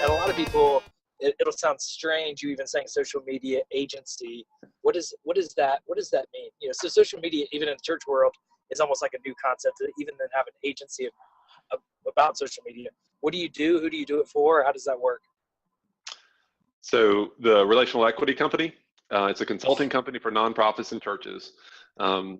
And a lot of people, it'll sound strange, you even saying social media agency. What does that mean? So social media, even in the church world, is almost like a new concept, to even then have an agency about social media. What do you do? Who do you do it for? How does that work? So the Relational Equity Company, it's a consulting company for nonprofits and churches. And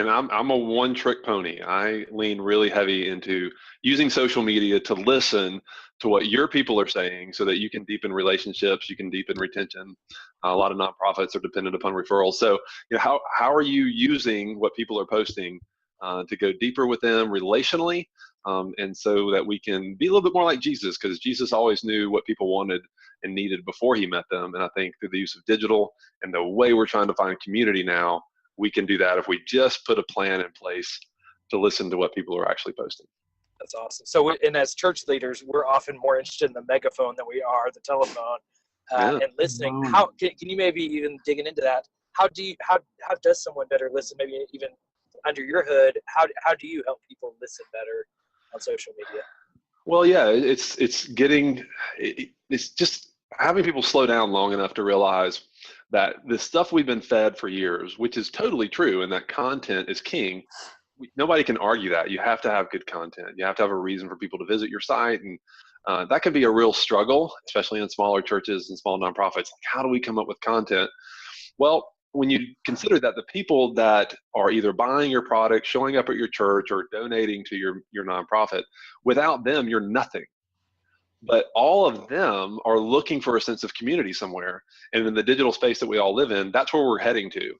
I'm a one-trick pony. I lean really heavy into using social media to listen to what your people are saying so that you can deepen relationships, you can deepen retention. A lot of nonprofits are dependent upon referrals. So, how are you using what people are posting to go deeper with them relationally, and so that we can be a little bit more like Jesus, because Jesus always knew what people wanted and needed before he met them. And I think through the use of digital and the way we're trying to find community now, we can do that if we just put a plan in place to listen to what people are actually posting. That's awesome. So, and as church leaders, we're often more interested in the megaphone than we are the telephone, and listening. How can you maybe even digging into that? How does someone better listen? Maybe even under your hood, how do you help people listen better on social media? Well, yeah, it's just having people slow down long enough to realize that the stuff we've been fed for years, which is totally true, and that content is king. Nobody can argue that. You have to have good content. You have to have a reason for people to visit your site, and that can be a real struggle, especially in smaller churches and small nonprofits. Like, how do we come up with content? Well, when you consider that the people that are either buying your product, showing up at your church, or donating to your nonprofit, without them, you're nothing. But all of them are looking for a sense of community somewhere. And in the digital space that we all live in, that's where we're heading to.